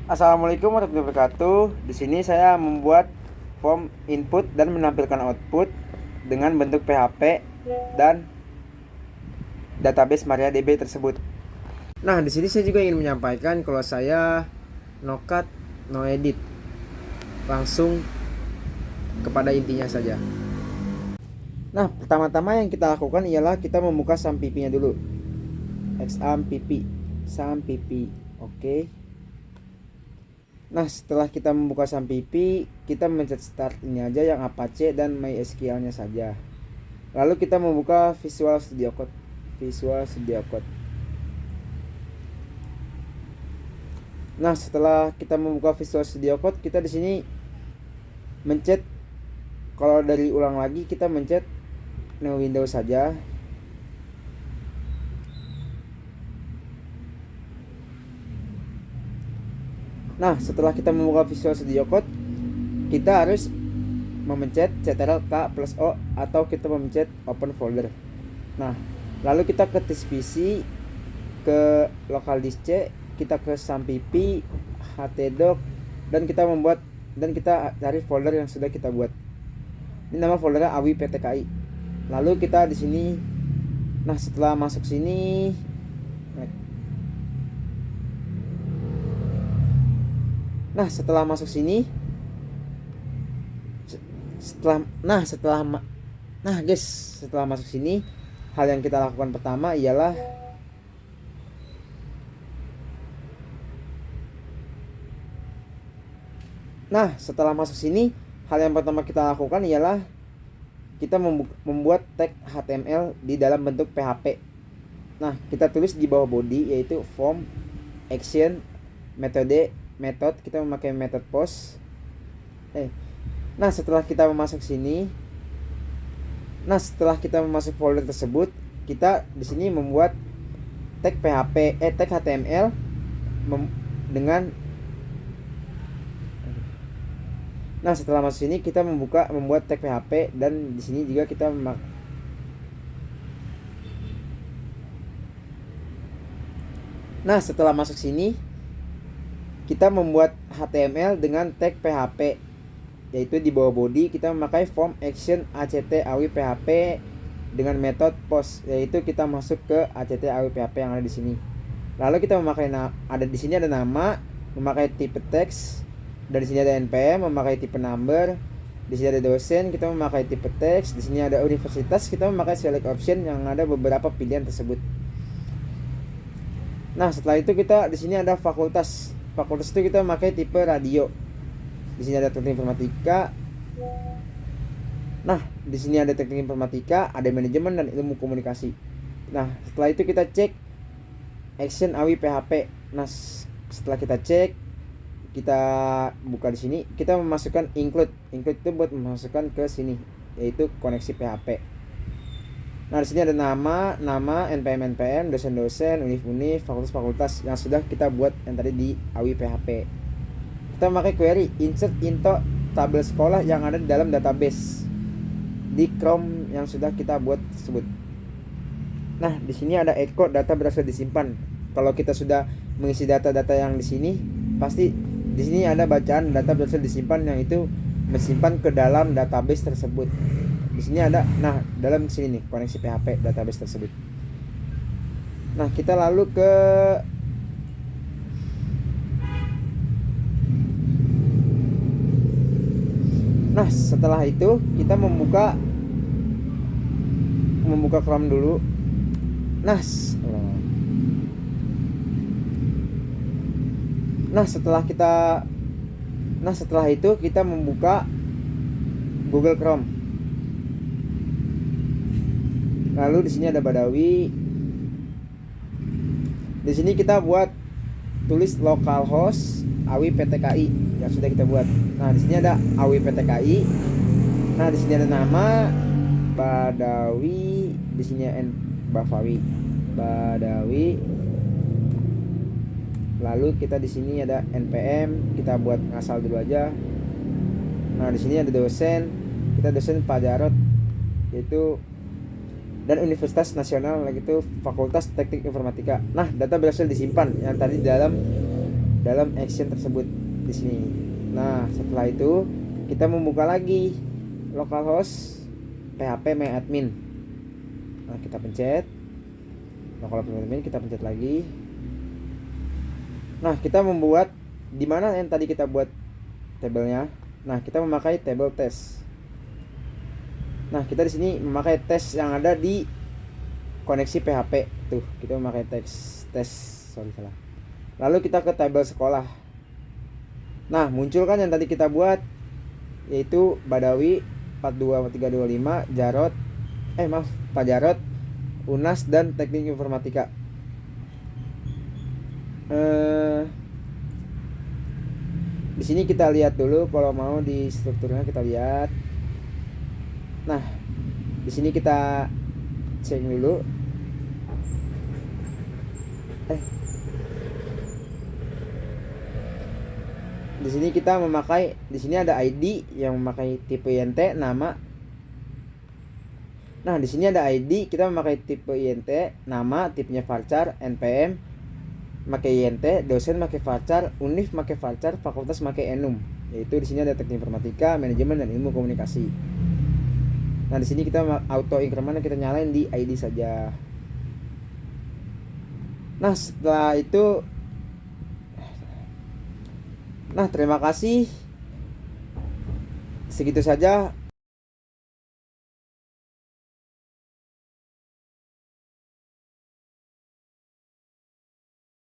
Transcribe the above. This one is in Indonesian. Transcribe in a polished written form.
Assalamualaikum warahmatullahi wabarakatuh. Di sini saya membuat form input dan menampilkan output dengan bentuk PHP dan database MariaDB tersebut. Nah, di sini saya juga ingin menyampaikan kalau saya no cut, no edit. Langsung kepada intinya saja. Nah, pertama-tama yang kita lakukan ialah kita membuka SAMPP-nya dulu. XAMPP, SAMPP. Oke. Nah, setelah kita membuka SAMPP, kita mencet start ini aja yang Apache dan MySQL-nya saja. Lalu kita membuka Visual Studio Code. Nah, setelah kita membuka Visual Studio Code, kita di sini mencet, kalau dari ulang lagi kita mencet new Windows saja. Nah, setelah kita membuka Visual Studio Code, kita harus memencet Ctrl+O atau kita memencet open folder. Nah, lalu kita ke disk PC, ke local disk C, kita ke SAMPP, htdoc, dan kita cari folder yang sudah kita buat. Ini nama foldernya AWI PTKI. Lalu kita di sini, nah setelah masuk sini, setelah masuk sini, hal yang kita lakukan pertama ialah kita membuat tag HTML di dalam bentuk PHP. Nah, kita tulis di bawah body yaitu form, action, method, kita memakai method post. Nah, setelah kita masuk folder tersebut, kita di sini membuat tag HTML dengan. Nah, setelah masuk sini kita membuat tag PHP, dan di sini juga kita Nah, setelah masuk sini kita membuat HTML dengan tag PHP, yaitu di bawah body kita memakai form action act awi PHP dengan metode post, yaitu kita masuk ke act awi PHP yang ada di sini. Lalu kita memakai di sini ada nama, memakai tipe teks, dan di sini ada npm, memakai tipe number. Di sini ada dosen, kita memakai tipe teks. Di sini ada universitas, kita memakai select option yang ada beberapa pilihan tersebut. Nah, setelah itu kita di sini ada fakultas. Fakultas itu kita memakai tipe radio. Di sini ada teknik informatika. Nah, di sini ada teknik informatika, ada manajemen dan ilmu komunikasi. Nah, setelah itu kita cek action awi PHP. Nah, setelah kita cek, kita buka di sini, kita memasukkan include itu buat memasukkan ke sini, yaitu koneksi PHP. Nah, di sini ada nama, npm, dosen, univ, fakultas yang sudah kita buat yang tadi di awi PHP. Kita memakai query insert into tabel sekolah yang ada di dalam database di Chrome yang sudah kita buat tersebut. Nah, di sini ada echo data berhasil disimpan. Kalau kita sudah mengisi data-data yang di sini, pasti di sini ada bacaan data berhasil disimpan, yang itu mensimpan ke dalam database tersebut. Di sini ada, dalam sini nih koneksi PHP database tersebut. Nah, kita lalu ke setelah itu kita membuka Chrome dulu. Setelah itu kita membuka Google Chrome. Lalu di sini ada Badawi. Di sini kita tulis localhost awi PTKI yang sudah kita buat. Nah, di sini ada awi PTKI. Nah, di sini ada nama Badawi, di sini Badawi. Lalu kita di sini ada npm, kita buat ngasal dulu aja. Nah, di sini ada dosen, kita dosen Pak Jarot, yaitu dan Universitas Nasional, lagi itu Fakultas Teknik Informatika. Nah, data berhasil disimpan yang tadi dalam dalam action tersebut di sini. Nah, setelah itu kita membuka lagi localhost php myadmin. Nah, kita pencet localhost myadmin, kita pencet lagi. Nah, kita membuat di mana yang tadi kita buat tabelnya. Nah, kita memakai table test. Nah, kita di sini memakai tes yang ada di koneksi PHP. Tuh, kita memakai salah. Lalu kita ke tabel sekolah. Nah, muncul kan yang tadi kita buat, yaitu Badawi 42325, Pak Jarot, UNAS dan Teknik Informatika. Di sini kita lihat dulu, kalau mau di strukturnya kita lihat. Nah, di sini kita cek dulu. Di sini kita memakai, di sini ada ID yang memakai tipe INT, nama. Nah, di sini ada ID, kita memakai tipe INT, nama, tipenya varchar, NPM pakai INT, dosen pakai varchar, univ pakai varchar, fakultas pakai enum. Yaitu di sini ada teknik informatika, manajemen dan ilmu komunikasi. Nah, di sini kita auto increment, kita nyalain di ID saja. Nah, setelah itu, terima kasih. Segitu saja